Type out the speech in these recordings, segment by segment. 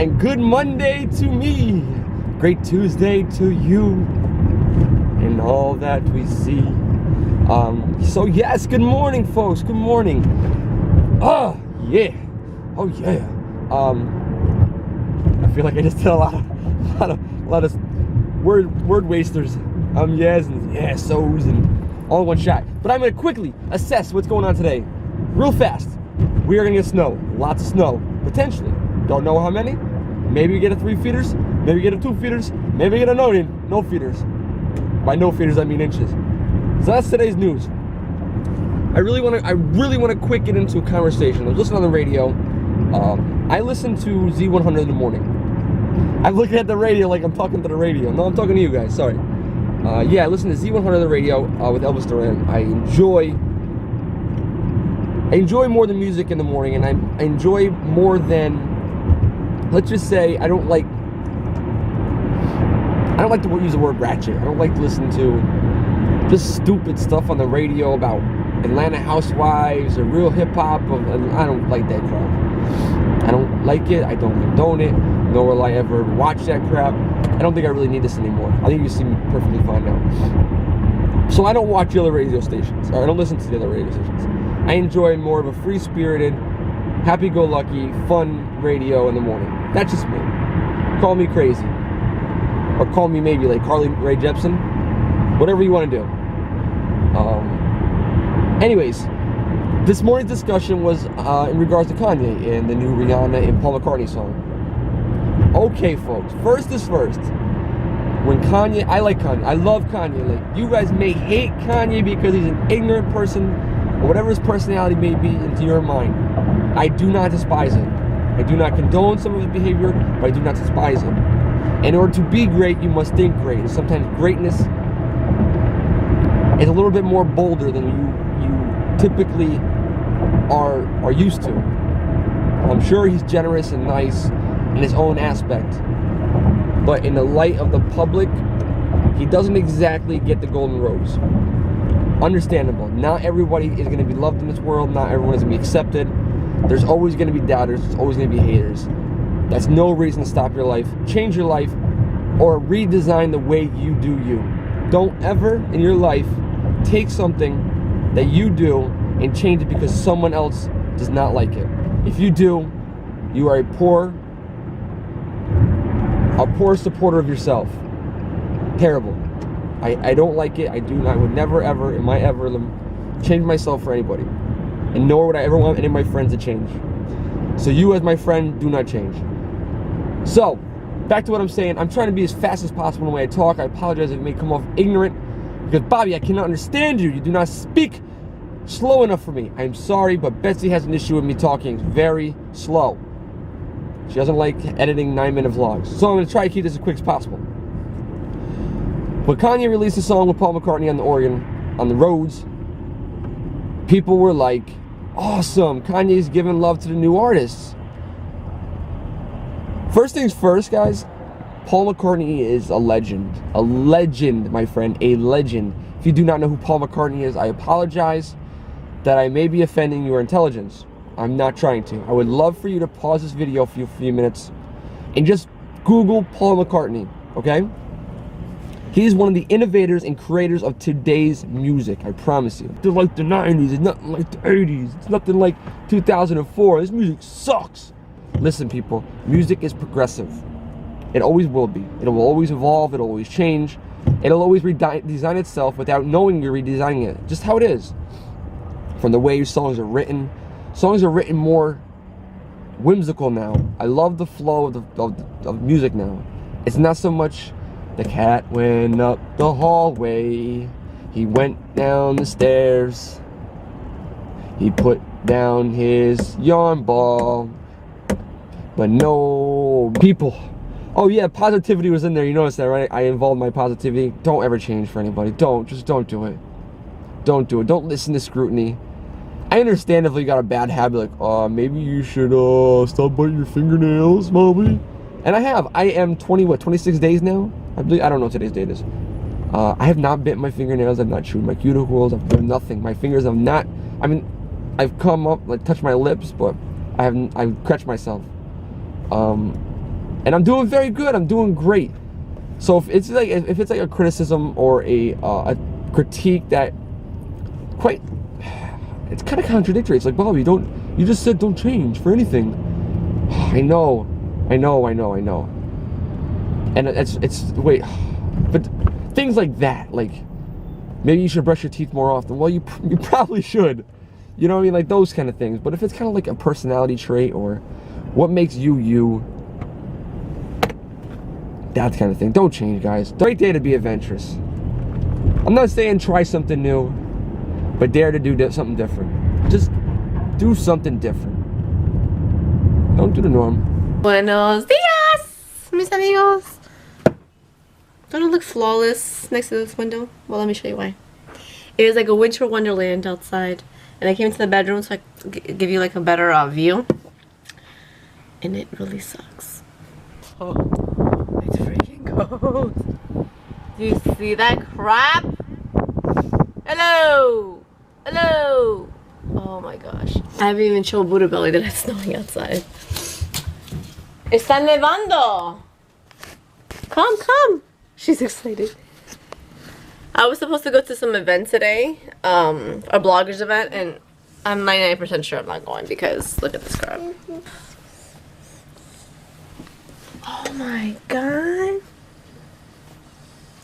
And good Monday to me. Great Tuesday to you. And all that we see. So yes, good morning, folks. Good morning. Oh yeah. Oh yeah. I feel like I just did a lot of word wasters. Yes and yeah, so's and all in one shot. But I'm gonna quickly assess what's going on today. Real fast. We are gonna get snow. Lots of snow. Potentially. Don't know how many. Maybe we get a 3 feeters. Maybe we get a 2 feeters. Maybe we get a no feeters. By no feeters I mean inches. So that's today's news. I really want to quick get into a conversation. I was listening on the radio. I listen to Z100 in the morning. I'm looking at the radio like I'm talking to the radio. No, I'm talking to you guys. Sorry. Yeah, I listen to Z100 on the radio with Elvis Duran. I enjoy more than music in the morning, and I enjoy more than, let's just say, I don't like to use the word ratchet. I don't like to listen to just stupid stuff on the radio about Atlanta housewives or real hip-hop. I don't like that crap. I don't like it. I don't condone it. Nor will I ever watch that crap. I don't think I really need this anymore. I think you see me perfectly fine now. So I don't watch the other radio stations. Or I don't listen to the other radio stations. I enjoy more of a free-spirited, happy-go-lucky, fun radio in the morning. That's just me. Call me crazy. Or call me maybe like Carly Rae Jepsen. Whatever you want to do. Anyways, this morning's discussion was in regards to Kanye and the new Rihanna and Paul McCartney song. Okay, folks. First is first. When Kanye, I like Kanye. I love Kanye. Like, you guys may hate Kanye because he's an ignorant person, or whatever his personality may be into your mind. I do not despise it. I do not condone some of his behavior, but I do not despise it. In order to be great, you must think great. And sometimes greatness is a little bit more bolder than you typically are used to. I'm sure he's generous and nice in his own aspect, but in the light of the public, he doesn't exactly get the golden rose. Understandable. Not everybody is going to be loved in this world. Not everyone is going to be accepted. There's always going to be doubters. There's always going to be haters. That's no reason to stop your life, change your life, or redesign the way you do you. Don't ever in your life take something that you do and change it because someone else does not like it. If you do, you are a poor supporter of yourself. Terrible. I don't like it. I would never ever in my ever change myself for anybody. And nor would I ever want any of my friends to change. So you as my friend, do not change. So, back to what I'm saying. I'm trying to be as fast as possible in the way I talk. I apologize if it may come off ignorant. Because, Bobby, I cannot understand you. You do not speak slow enough for me. I'm sorry, but Betsy has an issue with me talking very slow. She doesn't like editing 9-minute vlogs. So I'm going to try to keep this as quick as possible. When Kanye released a song with Paul McCartney on the organ, on the roads, people were like, awesome, Kanye's giving love to the new artists. First things first, guys, Paul McCartney is a legend. A legend, my friend, a legend. If you do not know who Paul McCartney is, I apologize that I may be offending your intelligence. I'm not trying to. I would love for you to pause this video for a few minutes and just Google Paul McCartney, okay? He's one of the innovators and creators of today's music, I promise you. It's like the 90s, it's nothing like the 80s, it's nothing like 2004. This music sucks. Listen, people, music is progressive. It always will be. It will always evolve, it'll always change. It'll always redesign itself without knowing you're redesigning it. Just how it is. From the way your songs are written. Songs are written more whimsical now. I love the flow of music now. It's not so much the cat went up the hallway, he went down the stairs, he put down his yarn ball, but no people. Oh yeah, positivity was in there, you noticed that, right? I involved my positivity. Don't ever change for anybody. Just don't do it. Don't do it. Don't listen to scrutiny. I understand if you got a bad habit, like, maybe you should stop biting your fingernails, Bobby. And I have. I am 26 days now? I don't know what today's date is. I have not bitten my fingernails. I've not chewed my cuticles. I've done nothing. My fingers have not. I mean, I've come up, like, touched my lips, but I've scratched myself. And I'm doing very good. I'm doing great. So if it's like a criticism or a critique that it's kind of contradictory. It's like, Bobby, you just said don't change for anything. I know. And wait, but things like that, like maybe you should brush your teeth more often. Well, you probably should. You know what I mean? Like those kind of things. But if it's kind of like a personality trait or what makes you you, that kind of thing, don't change, guys. Great day to be adventurous. I'm not saying try something new, but dare to do something different. Just do something different. Don't do the norm. Buenos dias, mis amigos. Don't it look flawless next to this window? Well, let me show you why. It is like a winter wonderland outside. And I came into the bedroom so I could give you like a better view. And it really sucks. Oh, it's freaking cold. Do you see that crap? Hello! Hello! Oh my gosh. I haven't even shown Buddha Belly that it's snowing outside. Está nevando! Come! She's excited. I was supposed to go to some event today, a bloggers event, and I'm 99% sure I'm not going because look at this crap. Oh my god.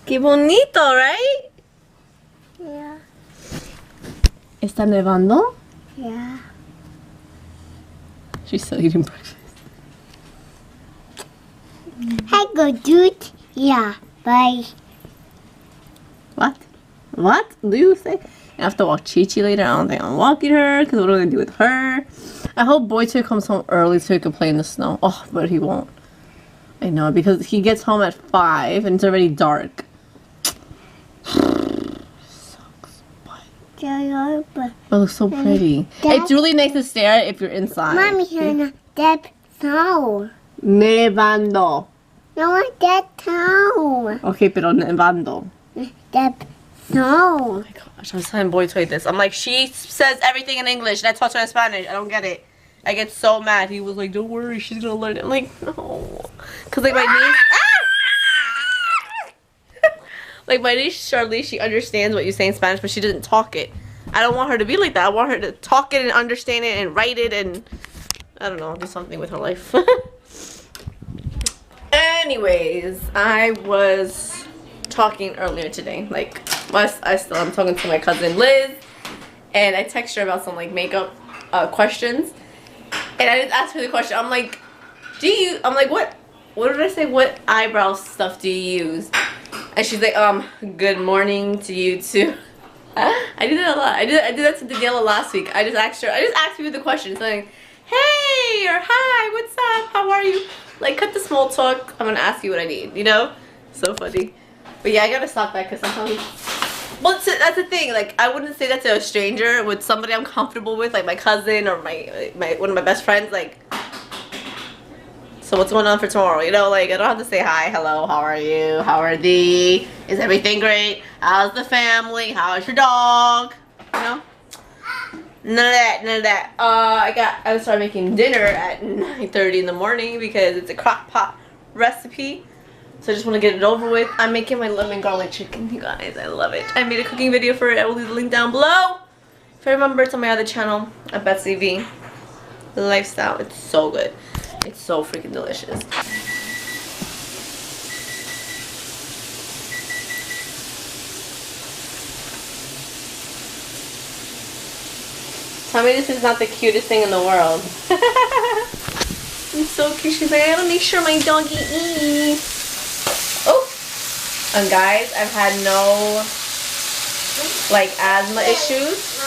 Qué bonito, right? Yeah. ¿Está nevando? Yeah. She's still eating breakfast. Hi, go dude. Yeah. Bye. What? What do you say? I have to walk Chi-Chi later. I don't think I'm walking her because what am I going to do with her? I hope Boytoy comes home early so he can play in the snow. Oh, but he won't. I know, because he gets home at 5 and it's already dark. Sucks. But it looks so pretty. It's really nice to stare at if you're inside. Mommy, Hannah, that snow. Nevando. No, that snow. Okay, pero nevando. That snow. Oh my gosh, I was telling Boytoy this. I'm like, she says everything in English and I talk to her in Spanish. I don't get it. I get so mad. He was like, don't worry, she's gonna learn it. I'm like, no. Cause like my niece, like my niece Charlie, she understands what you say in Spanish, but she doesn't talk it. I don't want her to be like that. I want her to talk it and understand it and write it and, I don't know, do something with her life. Anyways, I was talking earlier today. Like, I'm talking to my cousin Liz, and I text her about some like makeup questions. And I just asked her the question. I'm like, what did I say? What eyebrow stuff do you use? And she's like, good morning to you too. I do that a lot. I did that to Daniela last week. I just asked you the question. So like, hey, or hi, what's up? How are you? Like, cut the small talk. I'm gonna ask you what I need, you know? So funny. But yeah, I gotta stop that because sometimes, well, that's the thing. Like, I wouldn't say that to a stranger. With somebody I'm comfortable with, like my cousin or my one of my best friends. Like, so what's going on for tomorrow? You know, like I don't have to say hi, hello, how are you? How are thee? Is everything great? How's the family? How's your dog? You know, none of that. I started making dinner at 9:30 in the morning because it's a crock pot recipe. So I just want to get it over with. I'm making my lemon garlic chicken, you guys. I love it. I made a cooking video for it. I will leave the link down below. If I remember, it's on my other channel, at Betsy V. The lifestyle. It's so good. It's so freaking delicious. Tell me this is not the cutest thing in the world. It's so cute. She's like, I gotta make sure my doggy eats. Oh, and guys, I've had no like asthma issues.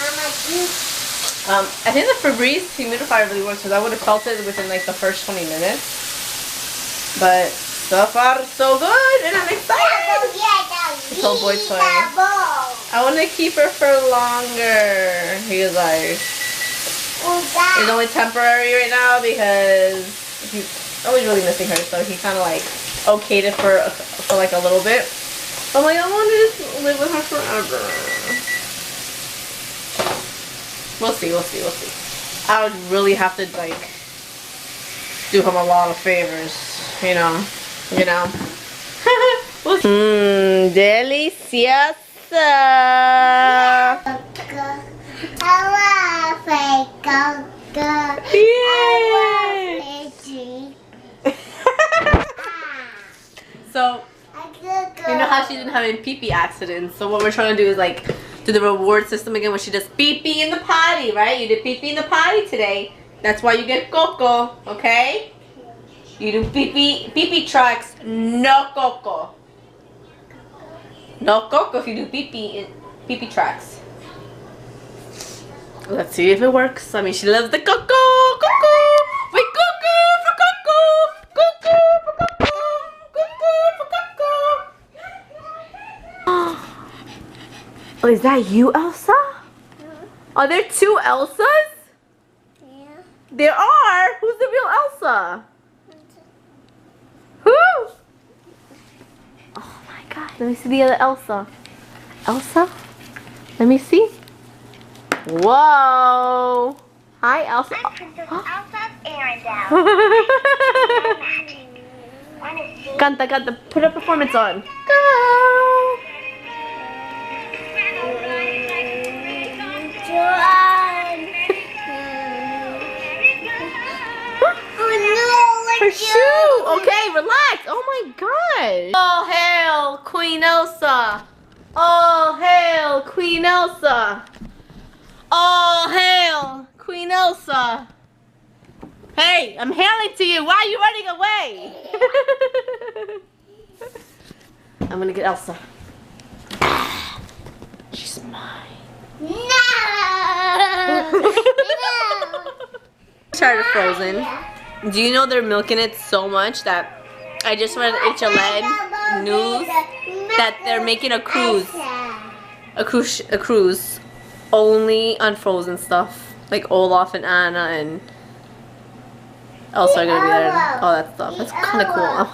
I think the Febreze humidifier really works because I would have felt it within like the first 20 minutes. But so far so good, and I'm excited. I told Boytoy I want to keep her for longer. He was like, it's only temporary right now because he's always really missing her, so he kind of like okayed it for like a little bit. But I'm like, I want to just live with her forever. We'll see. I would really have to like do him a lot of favors. you know. Deliciosa. So, you know how she's been having pee-pee accidents. So what we're trying to do is like do the reward system again, where she does pee-pee in the potty, right? You did pee-pee in the potty today. That's why you get coco, okay? You do pee-pee tracks, no coco. No coco if you do pee-pee tracks. Let's see if it works. I mean, she loves the coco. Wait, coco for coco. Coco for coco. Coco for coco. Oh, is that you, Elsa? Are there two Elsas? Yeah. There are. Who's the real Elsa? Who? Oh my God! Let me see the other Elsa. Elsa? Let me see. Whoa! Hi, Elsa. I'm Princess Elsa's Arendelle. Canta. Put a performance on. Go! Her shoe! Okay, relax. Oh my gosh. All hail Queen Elsa. All hail Queen Elsa. All hail Queen Elsa. Hey, I'm hailing to you. Why are you running away? I'm gonna get Elsa. She's mine. No! Tired of Frozen. Do you know they're milking it so much that I just read HLN news that they're making a cruise only on Frozen stuff, like Olaf and Anna and Elsa are gonna be there and all that stuff. That's kind of cool.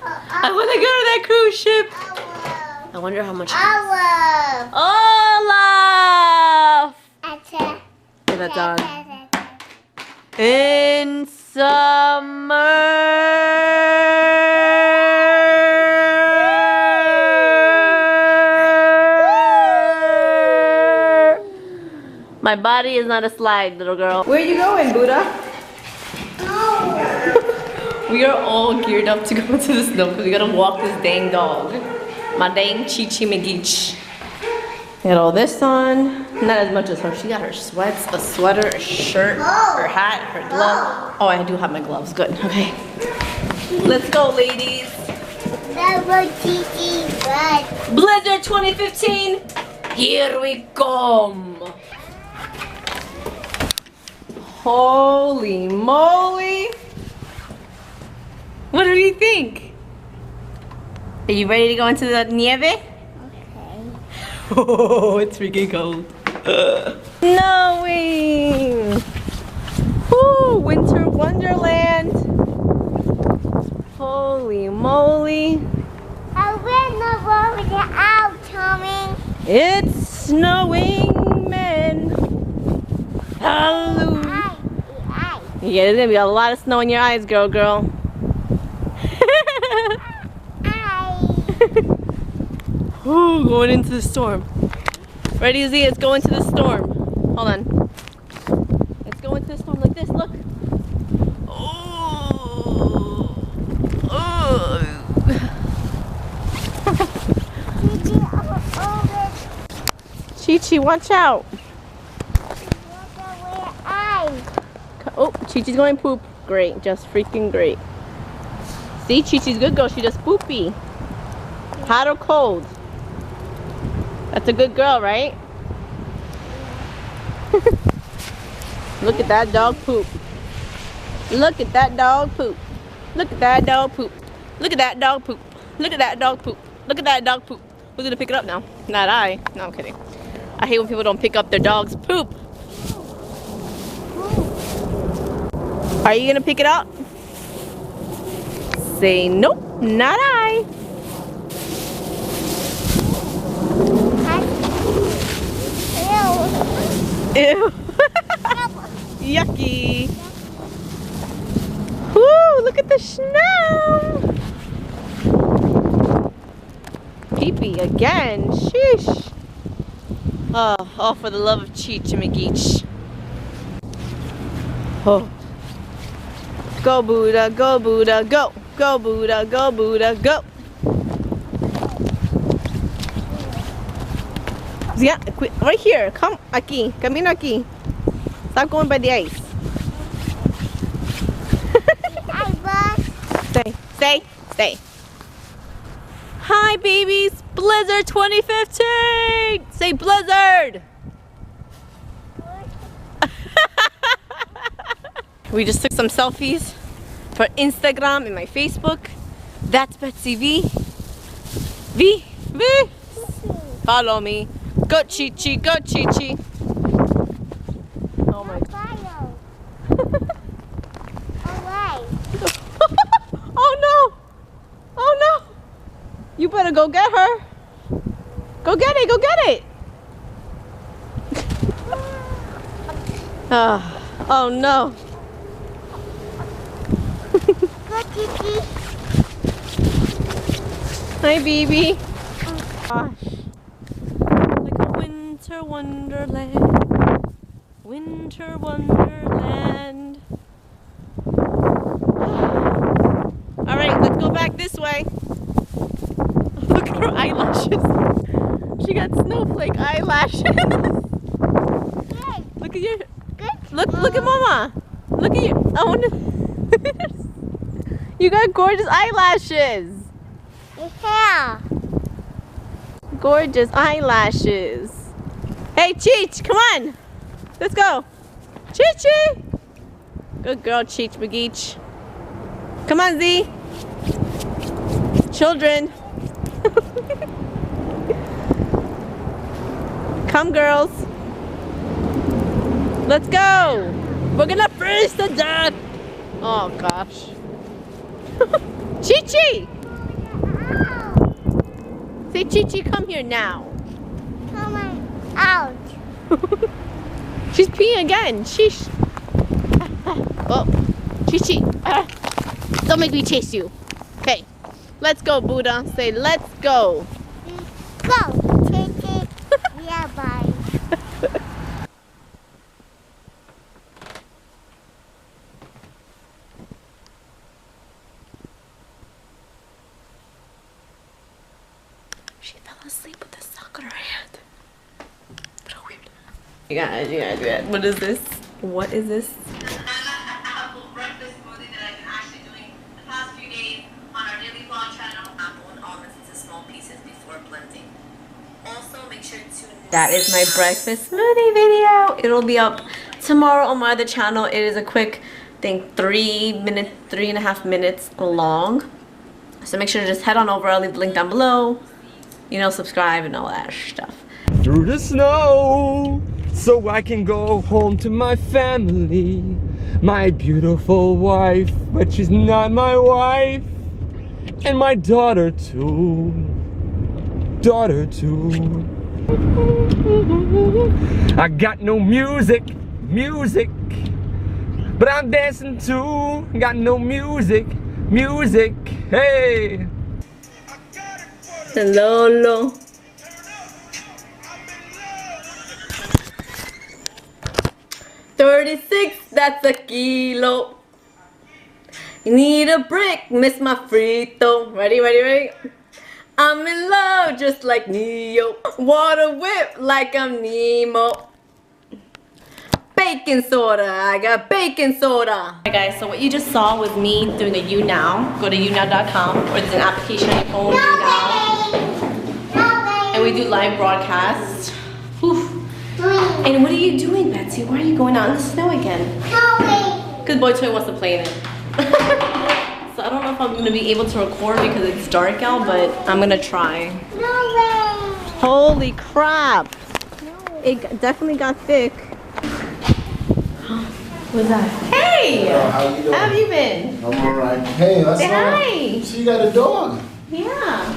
I want to go to that cruise ship. I wonder how much. Olaf. Get that done. In summer. My body is not a slide, little girl. Where are you going, Buddha? We are all geared up to go to the snow because we gotta walk this dang dog. My dang Chi-Chi McGeech. Got all this on. Not as much as her. She got her sweats, a sweater, a shirt, her hat, her glove. Oh, I do have my gloves. Good. Okay. Let's go, ladies. Blizzard 2015. Here we come. Holy moly. What do you think? Are you ready to go into the nieve? Oh, it's freaking cold. Snowing! Woo! Winter Wonderland! Holy moly! I win the world out, Tommy. It's snowing, man! Hallelujah! Yeah, there's gonna be a lot of snow in your eyes, girl. Ooh, going into the storm. Ready, Z? Let's go into the storm. Hold on. Let's go into the storm like this. Look. Oh. Chi-Chi, watch out. Oh, Chi-Chi's going poop. Great, just freaking great. See, Chi-Chi's good girl. She just poopy. Hot or cold? That's a good girl, right? Look at that dog poop. Look at that dog poop. Look at that dog poop. Look at that dog poop. Look at that dog poop. Look at that dog poop. Who's gonna pick it up now? Not I. No, I'm kidding. I hate when people don't pick up their dog's poop. Are you gonna pick it up? Say nope, not I. Ew. Yucky. Woo, Oh, look at the snow. Pee-pee again. Sheesh. Oh, for the love of Cheech and McGeech. Oh. Go, Buddha, go, Buddha, go. Go, Buddha, go, Buddha, go. Yeah, right here. Come, aquí. Camino aquí. Stop going by the ice. Stay. Hi, babies. Blizzard 2015. Say Blizzard. We just took some selfies for Instagram and my Facebook. That's Betsy V. V. Follow me. Go Chi-Chi, go Chi-Chi. Oh my God. Oh no. You better go get her. Go get it. Oh no. Hi, baby. Gosh. Like a winter wonderland. Winter wonderland. Alright, let's go back this way. Look at her eyelashes. She got snowflake eyelashes. Look at your... Look at Mama. Look at you. I want to... You got gorgeous eyelashes. Yeah. Gorgeous eyelashes. Hey, Cheech, come on. Let's go. Cheech. Good girl, Cheech McGeech. Come on, Z. Children. Come, girls. Let's go. We're gonna freeze to death. Oh, gosh. Chi-Chi. Say, Chi-Chi, come here now. Come on, out. She's peeing again. Sheesh. Oh, Chi-Chi. Don't make me chase you. Okay, let's go, Buddha. Say, let's go. Go. Yeah, bye. She fell asleep with the sock in her hand. So weird. You guys. What is this? What is this? Apple breakfast smoothie that I've been actually doing the past few days on our daily vlog channel. Apple and almonds into small pieces before blending. Also, make sure to... That is my breakfast smoothie video. It'll be up tomorrow on my other channel. It is a quick, I think 3.5 minutes long. So make sure to just head on over. I'll leave the link down below. You know, subscribe and all that stuff. Through the snow, so I can go home to my family, my beautiful wife, but she's not my wife, and my daughter too. I got no music, but I'm dancing too. Got no music, hey. Lolo. $36, that's a kilo. You need a brick, miss my frito. Ready? I'm in love just like Neo. Water whip like I'm Nemo. Baking soda, I got baking soda. Alright guys, so what you just saw was me doing a YouNow. Go to younow.com, or there's an application on your phone, YouNow. And we do live broadcasts. Oof. And what are you doing, Betsy? Why are you going out in the snow again? Because Boytoy wants to play in it. So I don't know if I'm going to be able to record because it's dark out, but I'm going to try. Holy crap. It definitely got thick. What's that? Hey! Hello, how you doing? How have you been? I'm alright. Hey, that's Say hi. So you got a dog? Yeah.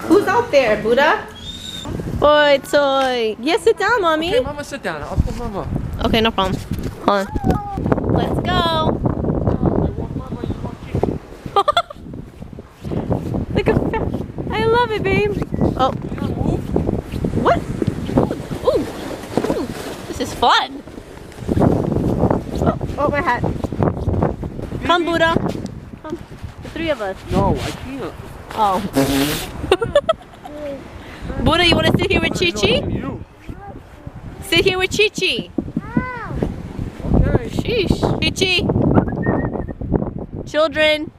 Who's out there, Buddha? Boytoy. Yes, sit down, mommy. Okay, Mama, sit down. I'll put Mama. Okay, no problem. Hold on. Let's go. love it, babe. Oh. What? Ooh. Ooh. This is fun. Oh, my hat. Come, Buddha. Come. The three of us. No, I can't. Oh. Buddha, you want to sit here with Chi-Chi? You. Sit here with Chi-Chi. Okay. Sheesh. Chi-Chi. Children.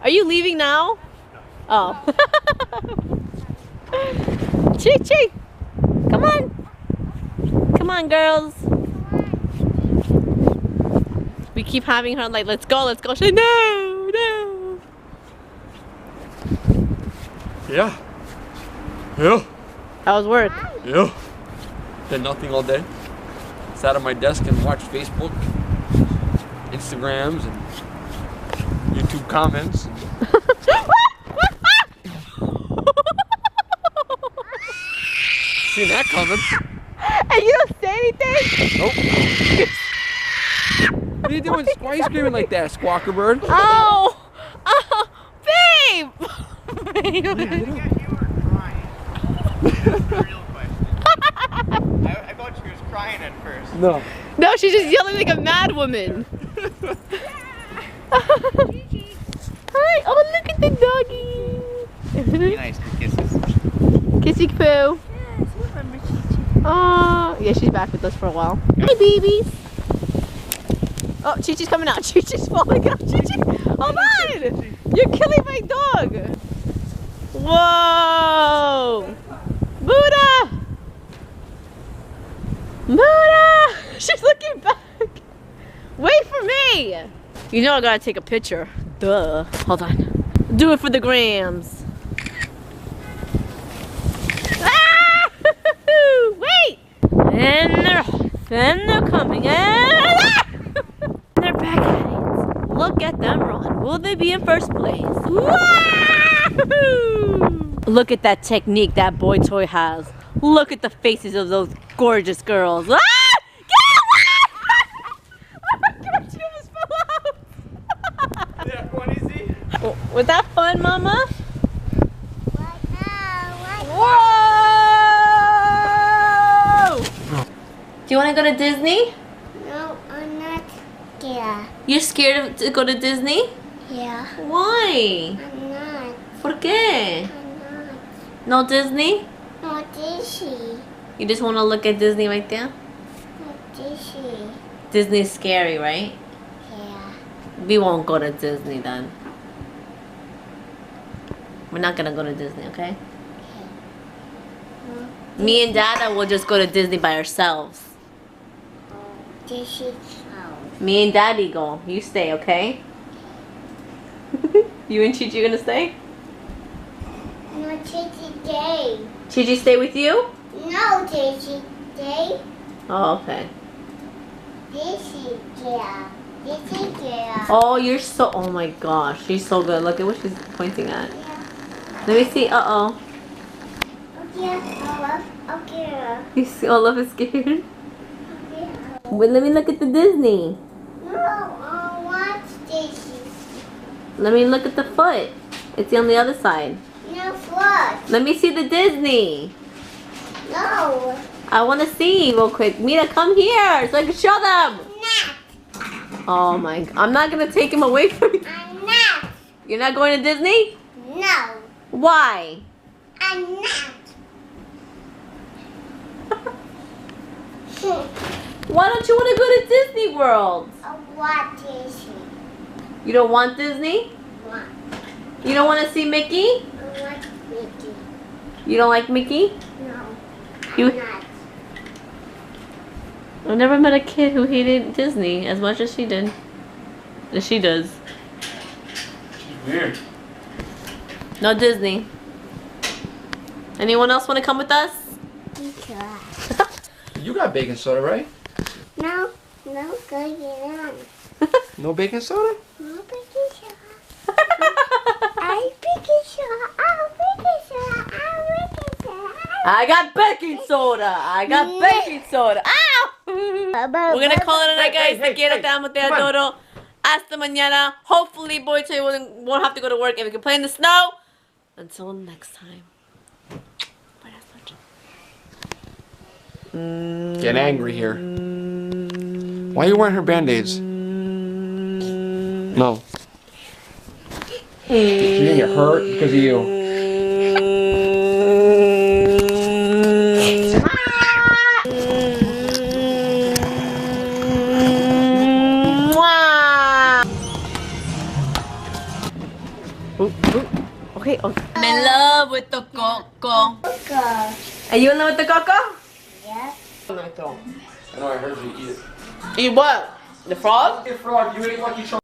Are you leaving now? Oh. Chi-Chi. Come on. Come on, girls. We keep having her like, let's go, let's go. She's like, no, no. Yeah. Yeah. How was work? Yeah. Did nothing all day. Sat at my desk and watched Facebook, Instagrams, and YouTube comments. Seen that coming. And you don't say anything? Nope. What are you doing? Why are you screaming like that, Squawker Bird? Oh! Oh! Babe! Babe. You were crying. Real question. I thought she was crying at first. No. No, she's just yelling like a mad woman. Hi! Oh, look at the doggy! Be nice to kisses. Kissy poo. Oh, yeah, she's back with us for a while. Hey, babies. Oh, Chi-Chi's coming out. Chi-Chi's falling out. Chi-Chi, hold on. You're killing my dog. Whoa. Buddha. Buddha. She's looking back. Wait for me. You know I gotta take a picture. Duh. Hold on. Do it for the grams. Wait! And they're coming and they're back at it. Look at them run. Will they be in first place? Woo! Look at that technique that Boytoy has. Look at the faces of those gorgeous girls. Ah! Get away! She almost fell out. Yeah, what is he? Was that fun, Mama? Whoa! Do you want to go to Disney? No, I'm not scared. You're scared to go to Disney? Yeah, Why? I'm not. ¿Por qué? I'm not. No Disney? No Disney. You just want to look at Disney right there? No Disney. Disney's scary, right? Yeah. We won't go to Disney then. We're not gonna go to Disney, okay? Me and Dada will just go to Disney by ourselves. Disney house. Me and Daddy go. You stay, okay? You and Chi-Chi gonna stay? No Disney day. Chi-Chi stay with you? No Disney day. Oh, okay. Disney yeah. Disney yeah. Oh, you're so... Oh my gosh, she's so good. Look at what she's pointing at. Let me see. Uh-oh. Okay, okay. You see Olaf is scared? Okay. Wait, let me look at the Disney. No, I want Disney. Let me look at the foot. It's on the other side. No what? Let me see the Disney. No. I want to see real quick. Mira, come here so I can show them. Not. Oh my... I'm not going to take him away from you. I'm not. You're not going to Disney? No. Why? I'm not. Why don't you want to go to Disney World? I want Disney. You don't want Disney? Want. You don't want to see Mickey? I want Mickey. You don't like Mickey? No. You- I'm not. I've never met a kid who hated Disney as much as she did. As she does. Weird. No Disney. Anyone else want to come with us? Sure. You got baking soda, right? No, no going on. No baking soda? No baking soda. I baking soda. I baking soda. I baking soda. I got baking soda. I got baking soda. Ow! We're gonna call it a night, guys. Hey, Te quiero, hey, te amo, te come on. adoro. Hasta mañana. Hopefully, Boytoy won't have to go to work and we can play in the snow. Until next time. Buenas noches. Get angry here. Why are you wearing her band-aids? No. She's gonna get hurt because of you. Okay, I'm in love with the coco. Coco. Are you in love with the coco? Yeah. I know I heard you eat it. Eat what? The frog? Frog, you ate Lucky Charms.